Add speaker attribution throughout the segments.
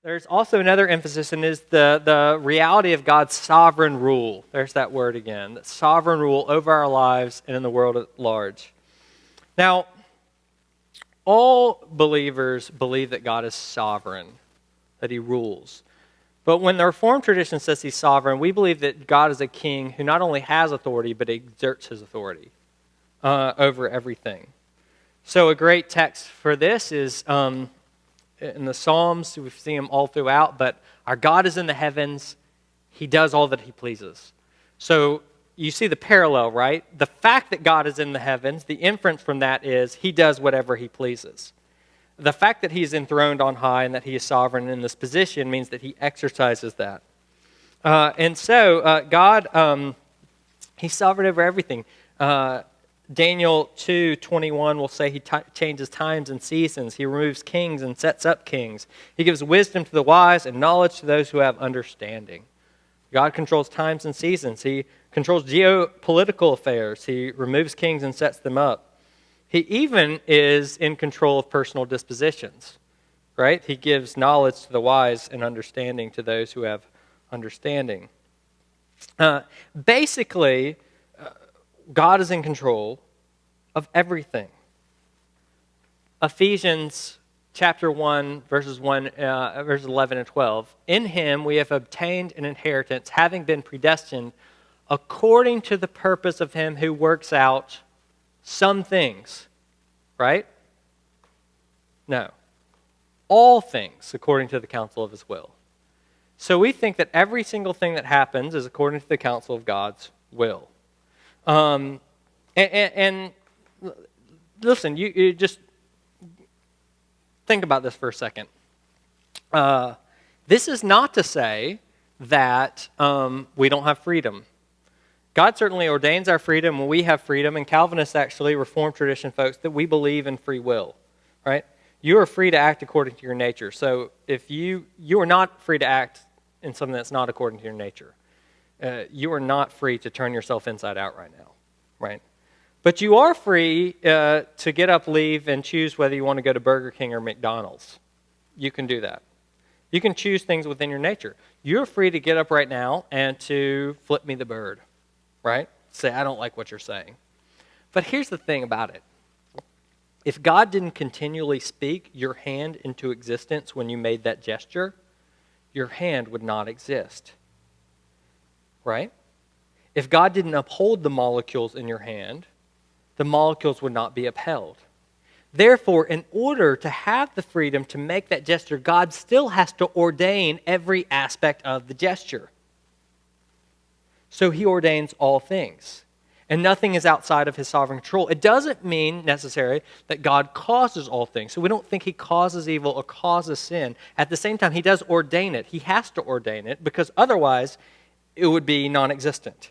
Speaker 1: there's also another emphasis, and is the reality of God's sovereign rule. There's that word again, that sovereign rule over our lives and in the world at large. Now, all believers believe that God is sovereign, that he rules. But when the Reformed tradition says he's sovereign, we believe that God is a king who not only has authority, but exerts his authority over everything. So a great text for this is in the Psalms. We've seen them all throughout, but our God is in the heavens. He does all that he pleases. So you see the parallel, right? The fact that God is in the heavens, the inference from that is he does whatever he pleases. The fact that he's enthroned on high and that he is sovereign in this position means that he exercises that. And so God, he's sovereign over everything. Daniel 2:21 will say he changes times and seasons. He removes kings and sets up kings. He gives wisdom to the wise and knowledge to those who have understanding. God controls times and seasons. He controls geopolitical affairs. He removes kings and sets them up. He even is in control of personal dispositions, right? He gives knowledge to the wise and understanding to those who have understanding. Basically, God is in control of everything. Ephesians chapter 1, verses 11 and 12. In him we have obtained an inheritance, having been predestined according to the purpose of him who works out some things, right? No. All things according to the counsel of his will. So we think that every single thing that happens is according to the counsel of God's will. And listen, you just think about this for a second. This is not to say that we don't have freedom. God certainly ordains our freedom when we have freedom, and Calvinists actually, Reformed tradition folks, that we believe in free will, right? You are free to act according to your nature. So if you are not free to act in something that's not according to your nature. You are not free to turn yourself inside out right now, right? But you are free to get up, leave, and choose whether you want to go to Burger King or McDonald's. You can do that. You can choose things within your nature. You're free to get up right now and to flip me the bird. Right? Say, I don't like what you're saying. But here's the thing about it. If God didn't continually speak your hand into existence when you made that gesture, your hand would not exist. Right? If God didn't uphold the molecules in your hand, the molecules would not be upheld. Therefore, in order to have the freedom to make that gesture, God still has to ordain every aspect of the gesture. So he ordains all things. And nothing is outside of his sovereign control. It doesn't mean necessarily that God causes all things. So we don't think he causes evil or causes sin. At the same time, he does ordain it. He has to ordain it because otherwise it would be non-existent.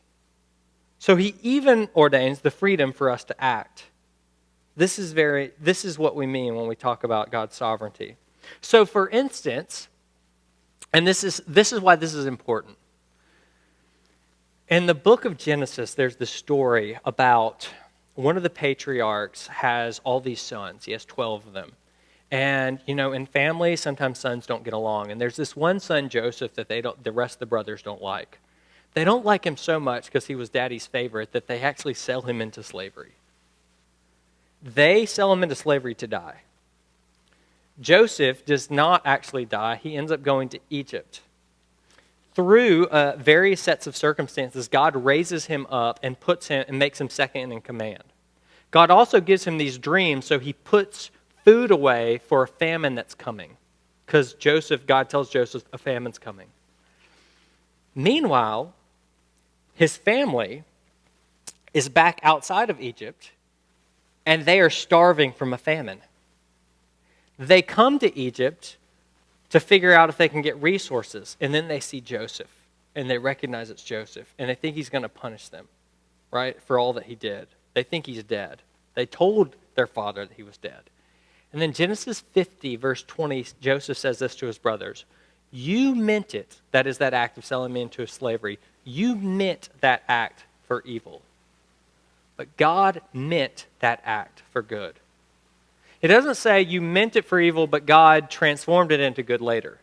Speaker 1: So he even ordains the freedom for us to act. This is what we mean when we talk about God's sovereignty. So for instance, and this is why this is important. In the book of Genesis, there's the story about one of the patriarchs has all these sons. He has 12 of them. And, in families, sometimes sons don't get along. And there's this one son, Joseph, that the rest of the brothers don't like. They don't like him so much because he was daddy's favorite that they actually sell him into slavery. They sell him into slavery to die. Joseph does not actually die. He ends up going to Egypt. Through various sets of circumstances, God raises him up and puts him and makes him second in command. God also gives him these dreams, so he puts food away for a famine that's coming. Because God tells Joseph a famine's coming. Meanwhile, his family is back outside of Egypt, and they are starving from a famine. They come to Egypt to figure out if they can get resources. And then they see Joseph, and they recognize it's Joseph, and they think he's going to punish them, right, for all that he did. They think he's dead. They told their father that he was dead. And then Genesis 50, verse 20, Joseph says this to his brothers. You meant it, that is that act of selling me into slavery. You meant that act for evil. But God meant that act for good. It doesn't say you meant it for evil, but God transformed it into good later.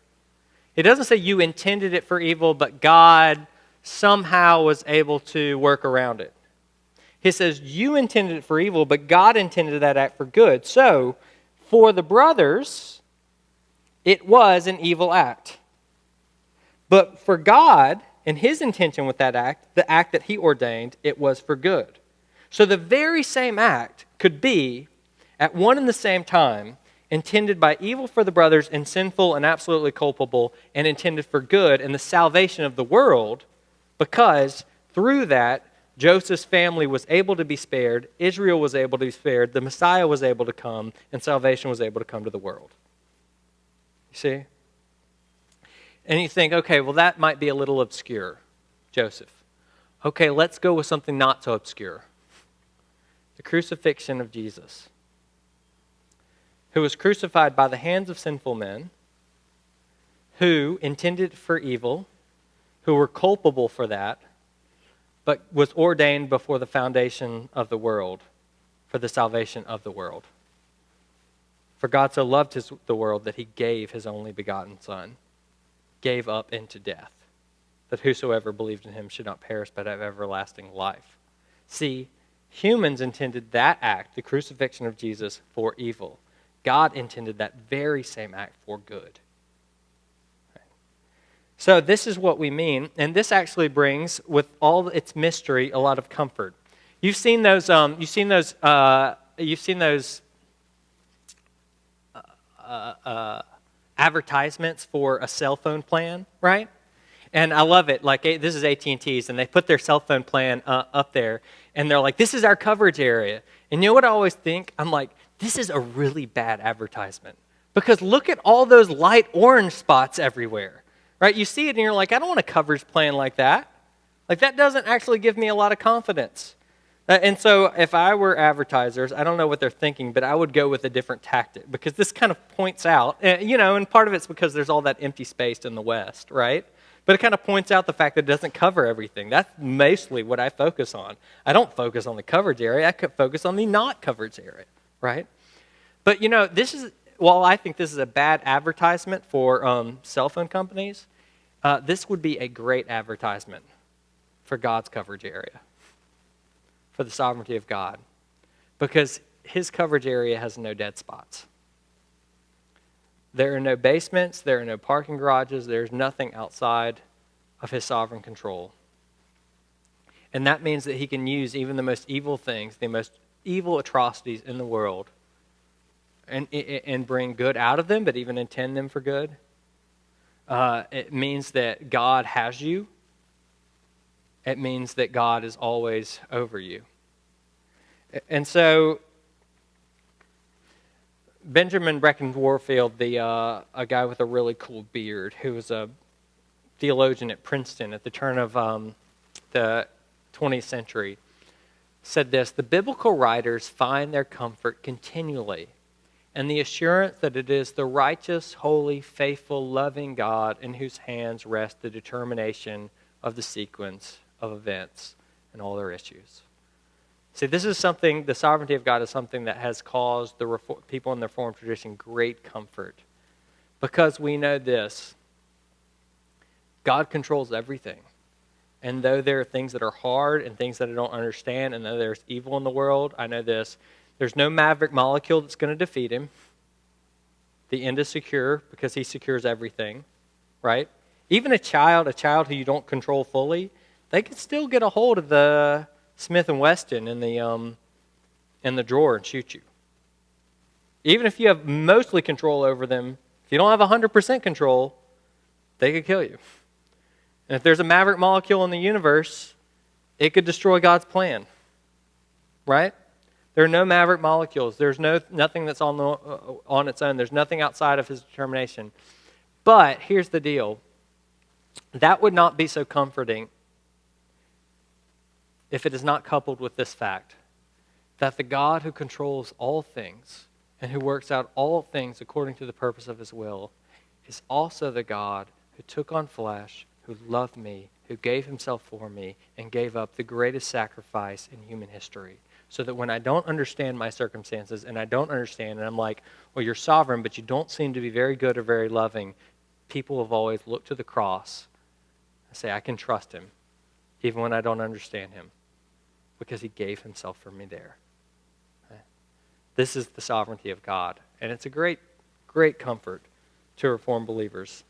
Speaker 1: It doesn't say you intended it for evil, but God somehow was able to work around it. He says you intended it for evil, but God intended that act for good. So, for the brothers, it was an evil act. But for God, and his intention with that act, the act that he ordained, it was for good. So the very same act could be, at one and the same time, intended by evil for the brothers and sinful and absolutely culpable, and intended for good and the salvation of the world, because through that, Joseph's family was able to be spared, Israel was able to be spared, the Messiah was able to come, and salvation was able to come to the world. You see? And you think, okay, well that might be a little obscure, Joseph. Okay, let's go with something not so obscure. The crucifixion of Jesus, who was crucified by the hands of sinful men, who intended for evil, who were culpable for that, but was ordained before the foundation of the world for the salvation of the world. For God so loved the world that he gave his only begotten Son, gave up into death, that whosoever believed in him should not perish but have everlasting life. See, humans intended that act, the crucifixion of Jesus, for evil. God intended that very same act for good. So this is what we mean, and this actually brings, with all its mystery, a lot of comfort. You've seen those advertisements for a cell phone plan, right? And I love it. Like, this is AT&T's, and they put their cell phone plan up there, and they're like, "This is our coverage area." And you know what I always think? I'm like, this is a really bad advertisement, because look at all those light orange spots everywhere. Right? You see it and you're like, I don't want a coverage plan like that. Like, that doesn't actually give me a lot of confidence. And so if I were advertisers, I don't know what they're thinking, but I would go with a different tactic, because this kind of points out, and part of it's because there's all that empty space in the West, right? But it kind of points out the fact that it doesn't cover everything. That's mostly what I focus on. I don't focus on the coverage area. I could focus on the not coverage area, right? But, while I think this is a bad advertisement for cell phone companies, this would be a great advertisement for God's coverage area, for the sovereignty of God, because his coverage area has no dead spots. There are no basements, there are no parking garages, there's nothing outside of his sovereign control. And that means that he can use even the most evil things, the most evil atrocities in the world, and bring good out of them, but even intend them for good. It means that God has you. It means that God is always over you. And so, Benjamin Brecken Warfield, a guy with a really cool beard, who was a theologian at Princeton at the turn of the 20th century, said this: "The biblical writers find their comfort continually and the assurance that it is the righteous, holy, faithful, loving God in whose hands rests the determination of the sequence of events and all their issues." See, this is something, the sovereignty of God is something that has caused the people in the Reformed tradition great comfort, because we know this: God controls everything. And though there are things that are hard and things that I don't understand, and though there's evil in the world, I know this: there's no maverick molecule that's going to defeat him. The end is secure because he secures everything, right? Even a child who you don't control fully, they can still get a hold of the Smith & Wesson in the drawer and shoot you. Even if you have mostly control over them, if you don't have 100% control, they could kill you. And if there's a maverick molecule in the universe, it could destroy God's plan, right? There are no maverick molecules. There's nothing that's on its own. There's nothing outside of his determination. But here's the deal. That would not be so comforting if it is not coupled with this fact, that the God who controls all things and who works out all things according to the purpose of his will is also the God who took on flesh, who loved me, who gave himself for me, and gave up the greatest sacrifice in human history. So that when I don't understand my circumstances, and I don't understand, and I'm like, well, you're sovereign, but you don't seem to be very good or very loving, people have always looked to the cross and say, I can trust him, even when I don't understand him, because he gave himself for me there. Okay? This is the sovereignty of God, and it's a great, great comfort to Reformed believers.